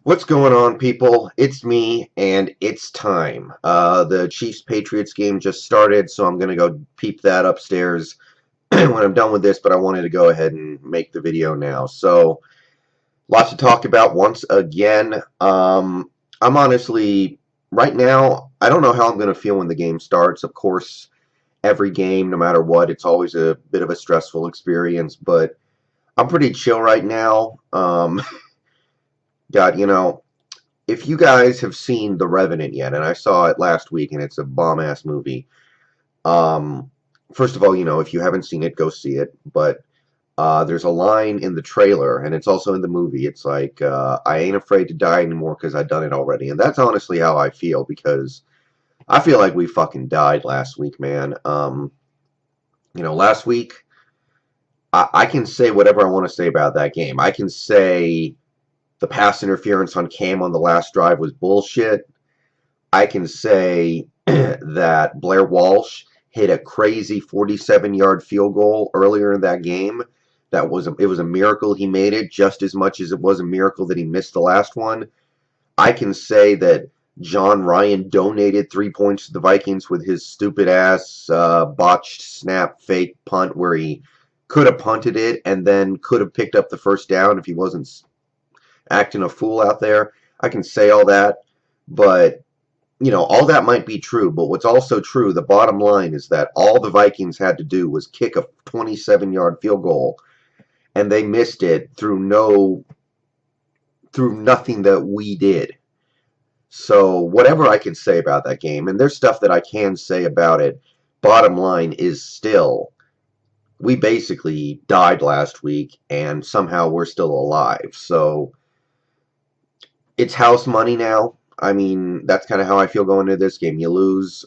What's going on, people? It's me, and it's time. The Chiefs-Patriots game just started, so I'm going to go peep that upstairs when I'm done with this, but I wanted to go ahead and make the video now. So, lots to talk about once again. I'm honestly, right now, I don't know how I'm going to feel when the game starts. Of course, every game, no matter what, it's always a bit of a stressful experience, but I'm pretty chill right now. God, if you guys have seen The Revenant yet, and I saw it last week, and it's a bomb-ass movie. Um, First of all, if you haven't seen it, go see it. But there's a line in the trailer, and it's also in the movie. It's like, I ain't afraid to die anymore because I've done it already. And that's honestly how I feel, because I feel like we fucking died last week, man. Last week, I can say whatever I want to say about that game. I can say the pass interference on Cam on the last drive was bullshit. I can say that Blair Walsh hit a crazy 47-yard field goal earlier in that game. It was a miracle he made it, just as much as it was a miracle that he missed the last one. I can say that John Ryan donated 3 points to the Vikings with his stupid ass botched snap fake punt where he could have punted it and then could have picked up the first down if he wasn't acting a fool out there. I can say all that, but all that might be true, but what's also true, the bottom line is that all the Vikings had to do was kick a 27-yard field goal, and they missed it through nothing that we did. So whatever I can say about that game, and there's stuff that I can say about it, bottom line is still we basically died last week, and somehow we're still alive. So it's house money now. I mean, that's kind of how I feel going into this game. You lose,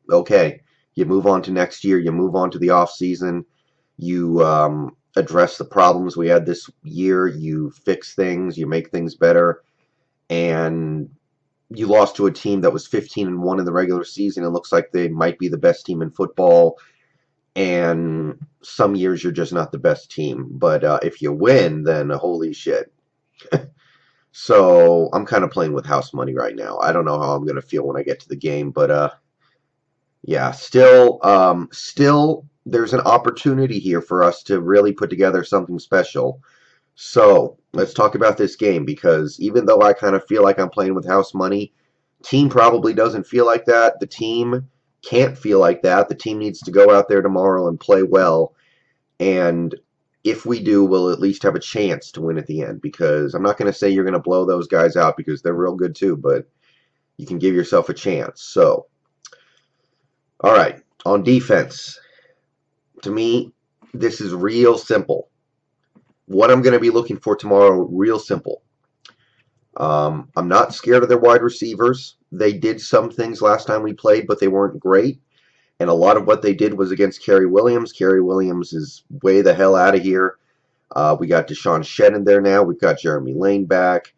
okay, you move on to next year, you move on to the off season, you address the problems we had this year, you fix things, you make things better, and you lost to a team that was 15-1 in the regular season. It looks like they might be the best team in football, and some years you're just not the best team. But if you win, then holy shit. So I'm kind of playing with house money right now. I don't know how I'm going to feel when I get to the game, but yeah, still, there's an opportunity here for us to really put together something special. So let's talk about this game, because even though I kind of feel like I'm playing with house money, team probably doesn't feel like that. The team can't feel like that. The team needs to go out there tomorrow and play well. And if we do, we'll at least have a chance to win at the end, because I'm not going to say you're going to blow those guys out because they're real good too, but you can give yourself a chance. So, all right, on defense. To me, this is real simple. What I'm going to be looking for tomorrow, real simple. I'm not scared of their wide receivers. They did some things last time we played, but they weren't great. And a lot of what they did was against Kerry Williams. Kerry Williams is way the hell out of here. We got Deshaun Shannon there now. We've got Jeremy Lane back.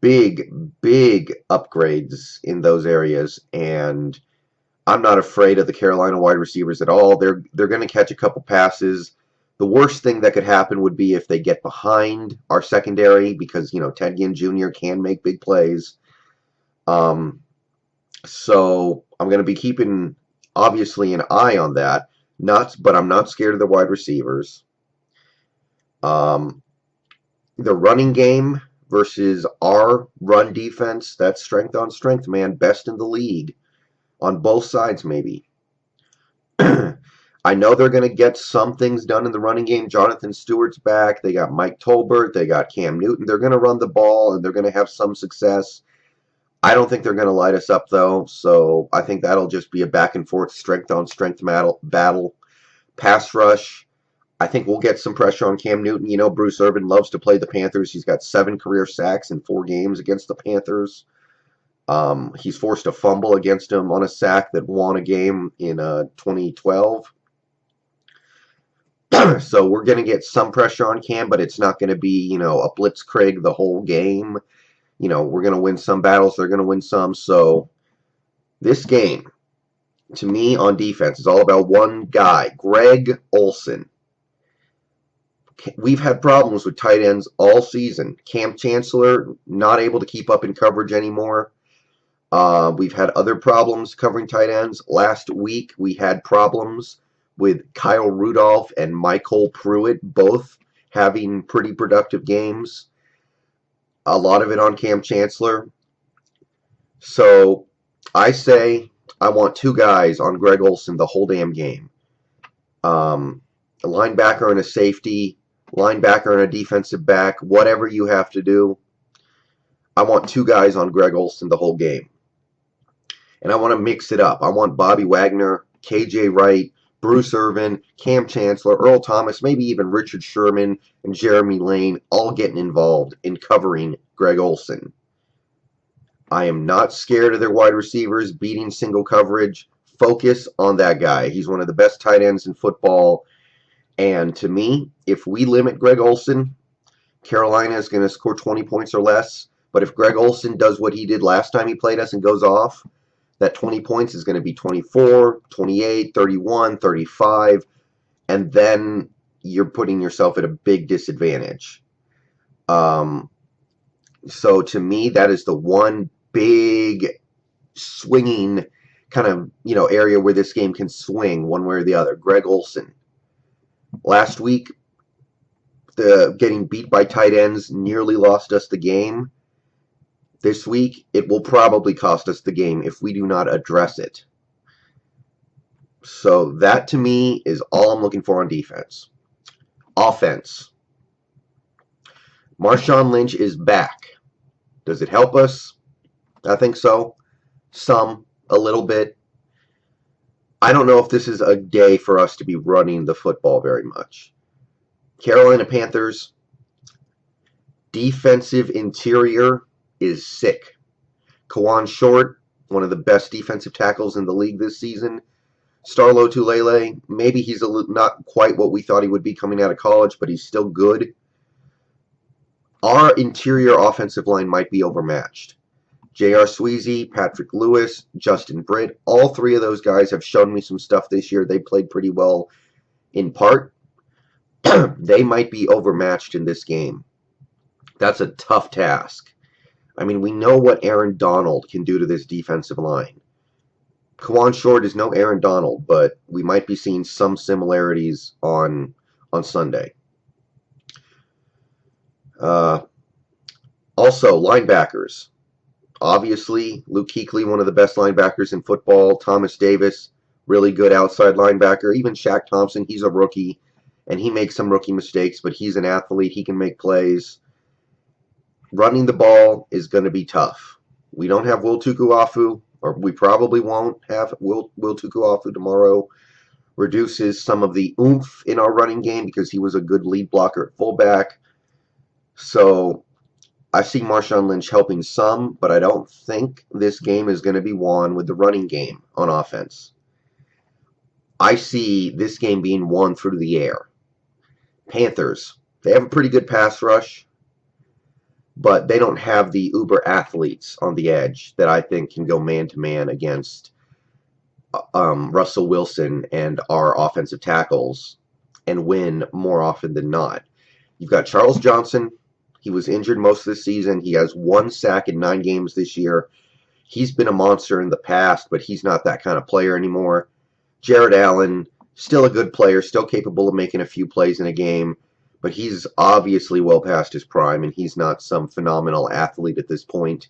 Big, big upgrades in those areas. And I'm not afraid of the Carolina wide receivers at all. They're going to catch a couple passes. The worst thing that could happen would be if they get behind our secondary, because Ted Ginn Jr. can make big plays. Um, so I'm going to be keeping obviously an eye on that. But I'm not scared of the wide receivers. The running game versus our run defense, that's strength on strength, man. Best in the league on both sides, maybe. I know they're going to get some things done in the running game. Jonathan Stewart's back. They got Mike Tolbert. They got Cam Newton. They're going to run the ball, and they're going to have some success. I don't think they're going to light us up, though, so I think that'll just be a back-and-forth, strength-on-strength battle. Pass rush, I think we'll get some pressure on Cam Newton. Bruce Irvin loves to play the Panthers. He's got 7 career sacks in 4 games against the Panthers. He's forced a fumble against him on a sack that won a game in 2012. So we're going to get some pressure on Cam, but it's not going to be, a blitzkrieg the whole game. We're going to win some battles. They're going to win some. So this game, to me, on defense, is all about one guy, Greg Olsen. We've had problems with tight ends all season. Cam Chancellor not able to keep up in coverage anymore. We've had other problems covering tight ends. Last week, we had problems with Kyle Rudolph and Michael Pruitt both having pretty productive games. A lot of it on Cam Chancellor. So I say I want two guys on Greg Olsen the whole damn game. A linebacker and a safety, linebacker and a defensive back, whatever you have to do. I want two guys on Greg Olsen the whole game. And I want to mix it up. I want Bobby Wagner, KJ Wright, Bruce Irvin, Cam Chancellor, Earl Thomas, maybe even Richard Sherman and Jeremy Lane all getting involved in covering Greg Olsen. I am not scared of their wide receivers beating single coverage. Focus on that guy. He's one of the best tight ends in football. And to me, if we limit Greg Olsen, Carolina is going to score 20 points or less. But if Greg Olsen does what he did last time he played us and goes off, that 20 points is going to be 24, 28, 31, 35, and then you're putting yourself at a big disadvantage. So to me, that is the one big swinging kind of, area where this game can swing one way or the other. Greg Olsen. Last week, the getting beat by tight ends nearly lost us the game. This week, it will probably cost us the game if we do not address it. So that, to me, is all I'm looking for on defense. Offense. Marshawn Lynch is back. Does it help us? I think so. A little bit. I don't know if this is a day for us to be running the football very much. Carolina Panthers. Defensive interior is sick. Kawan Short, one of the best defensive tackles in the league this season. Starlo Tulele, maybe he's not quite what we thought he would be coming out of college, but he's still good. Our interior offensive line might be overmatched. J.R. Sweezy, Patrick Lewis, Justin Britt, all three of those guys have shown me some stuff this year. They played pretty well in part. They might be overmatched in this game. That's a tough task. I mean, we know what Aaron Donald can do to this defensive line. Kawan Short is no Aaron Donald, but we might be seeing some similarities on Sunday. Also, linebackers. Obviously, Luke Kuechly, one of the best linebackers in football. Thomas Davis, really good outside linebacker. Even Shaq Thompson, he's a rookie, and he makes some rookie mistakes, but he's an athlete. He can make plays. Running the ball is going to be tough. We don't have Will Tukuafu, or we probably won't have Will Tukuafu tomorrow. Reduces some of the oomph in our running game because he was a good lead blocker at fullback. So I see Marshawn Lynch helping some, but I don't think this game is going to be won with the running game on offense. I see this game being won through the air. Panthers, they have a pretty good pass rush, but they don't have the uber athletes on the edge that I think can go man-to-man against Russell Wilson and our offensive tackles and win more often than not. You've got Charles Johnson. He was injured most of the season. He has 1 sack in 9 games this year. He's been a monster in the past, but he's not that kind of player anymore. Jared Allen, still a good player, still capable of making a few plays in a game, but he's obviously well past his prime, and he's not some phenomenal athlete at this point.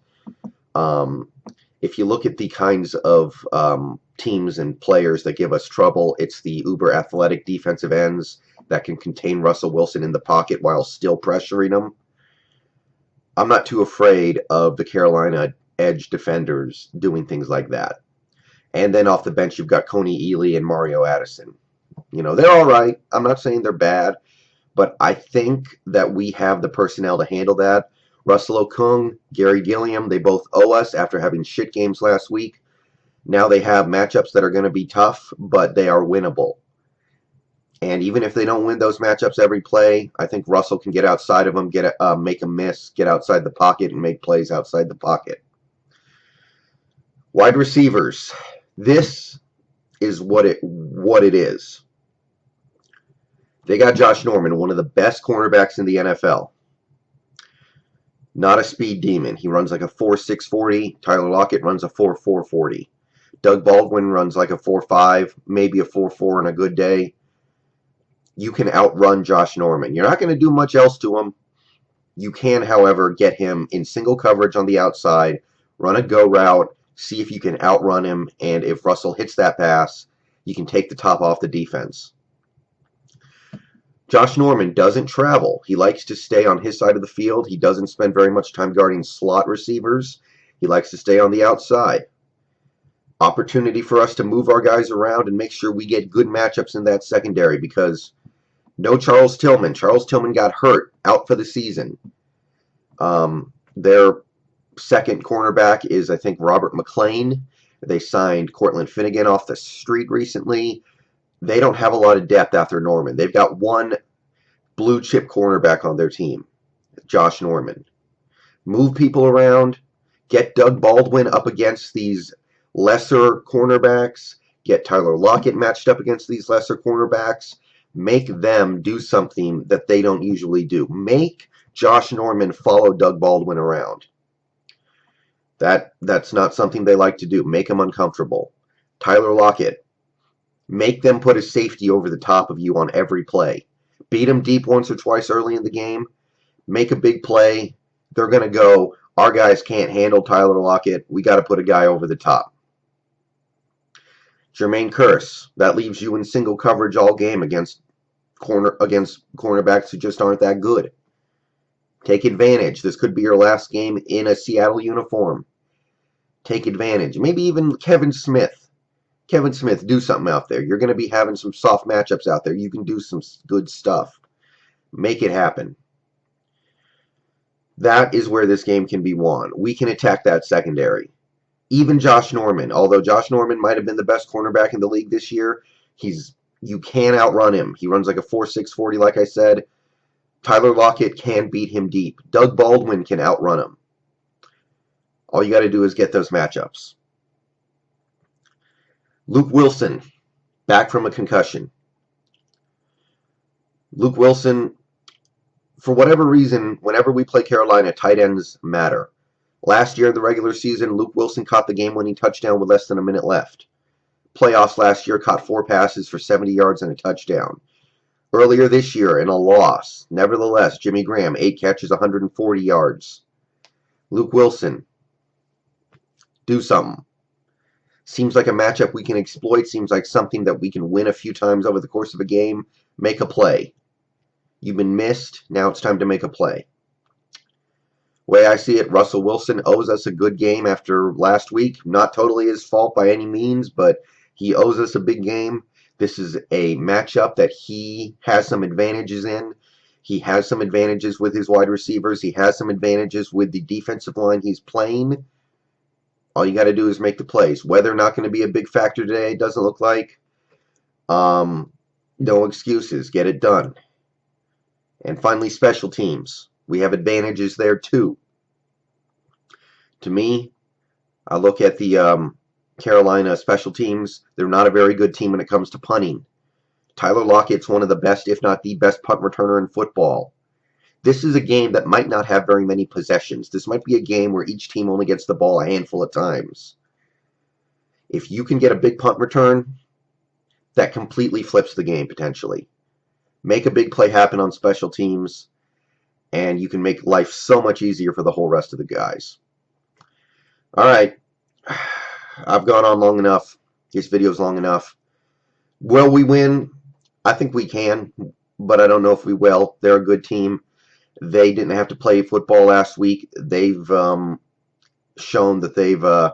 If you look at the kinds of teams and players that give us trouble, it's the uber athletic defensive ends that can contain Russell Wilson in the pocket while still pressuring him. I'm not too afraid of the Carolina edge defenders doing things like that. And then off the bench, you've got Coney Ealy and Mario Addison. They're all right. I'm not saying they're bad, but I think that we have the personnel to handle that. Russell Okung, Gary Gilliam, they both owe us after having shit games last week. Now they have matchups that are going to be tough, but they are winnable. And even if they don't win those matchups every play, I think Russell can get outside of them, make a miss, get outside the pocket, and make plays outside the pocket. Wide receivers. This is what it is. They got Josh Norman, one of the best cornerbacks in the NFL. Not a speed demon. He runs like a 4.6 40. Tyler Lockett runs a 4.4 40. Doug Baldwin runs like a 4.5, maybe a 4.4 on a good day. You can outrun Josh Norman. You're not going to do much else to him. You can, however, get him in single coverage on the outside, run a go route, see if you can outrun him, and if Russell hits that pass, you can take the top off the defense. Josh Norman doesn't travel. He likes to stay on his side of the field. He doesn't spend very much time guarding slot receivers. He likes to stay on the outside. Opportunity for us to move our guys around and make sure we get good matchups in that secondary because no Charles Tillman. Charles Tillman got hurt, out for the season. Their second cornerback is, I think, Robert McClain. They signed Cortland Finnegan off the street recently. They don't have a lot of depth after Norman. They've got one blue chip cornerback on their team, Josh Norman. Move people around. Get Doug Baldwin up against these lesser cornerbacks. Get Tyler Lockett matched up against these lesser cornerbacks. Make them do something that they don't usually do. Make Josh Norman follow Doug Baldwin around. That's not something they like to do. Make him uncomfortable. Tyler Lockett. Make them put a safety over the top of you on every play. Beat them deep once or twice early in the game. Make a big play. They're going to go, our guys can't handle Tyler Lockett. We got to put a guy over the top. Jermaine Kearse. That leaves you in single coverage all game against cornerbacks who just aren't that good. Take advantage. This could be your last game in a Seattle uniform. Take advantage. Maybe even Kevin Smith. Kevin Smith, do something out there. You're going to be having some soft matchups out there. You can do some good stuff. Make it happen. That is where this game can be won. We can attack that secondary. Even Josh Norman, although Josh Norman might have been the best cornerback in the league this year, you can outrun him. He runs like a 4.6 40, like I said. Tyler Lockett can beat him deep. Doug Baldwin can outrun him. All you got to do is get those matchups. Luke Wilson, back from a concussion. Luke Wilson, for whatever reason, whenever we play Carolina, tight ends matter. Last year in the regular season, Luke Wilson caught the game-winning touchdown with less than a minute left. Playoffs last year, caught 4 passes for 70 yards and a touchdown. Earlier this year, in a loss, nevertheless, Jimmy Graham, 8 catches, 140 yards. Luke Wilson, do something. Seems like a matchup we can exploit. Seems like something that we can win a few times over the course of a game. Make a play. You've been missed. Now it's time to make a play. Way I see it, Russell Wilson owes us a good game after last week. Not totally his fault by any means, but he owes us a big game. This is a matchup that he has some advantages in. He has some advantages with his wide receivers. He has some advantages with the defensive line he's playing. All you got to do is make the plays. Weather not going to be a big factor today, doesn't look like. No excuses. Get it done. And finally, special teams. We have advantages there too. To me, I look at the Carolina special teams. They're not a very good team when it comes to punting. Tyler Lockett's one of the best, if not the best, punt returner in football. This is a game that might not have very many possessions. This might be a game where each team only gets the ball a handful of times. If you can get a big punt return, that completely flips the game potentially. Make a big play happen on special teams, and you can make life so much easier for the whole rest of the guys. All right. I've gone on long enough. This video's long enough. Will we win? I think we can, but I don't know if we will. They're a good team. They didn't have to play football last week. They've shown that they've, I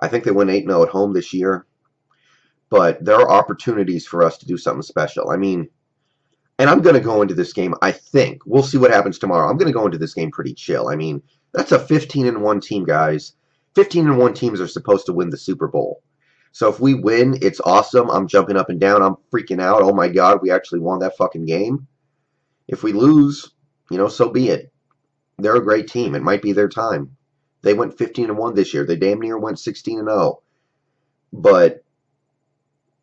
think they went 8-0 at home this year. But there are opportunities for us to do something special. I mean, and I'm going to go into this game, I think. We'll see what happens tomorrow. I'm going to go into this game pretty chill. I mean, that's a 15-1 team, guys. 15-1 teams are supposed to win the Super Bowl. So if we win, it's awesome. I'm jumping up and down. I'm freaking out. Oh my God, we actually won that fucking game. If we lose, so be it. They're a great team. It might be their time. They went 15-1 this year. They damn near went 16-0. But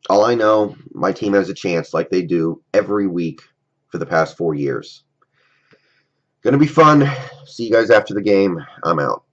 all I know, my team has a chance like they do every week. for the past 4 years. Going to be fun. See you guys after the game. I'm out.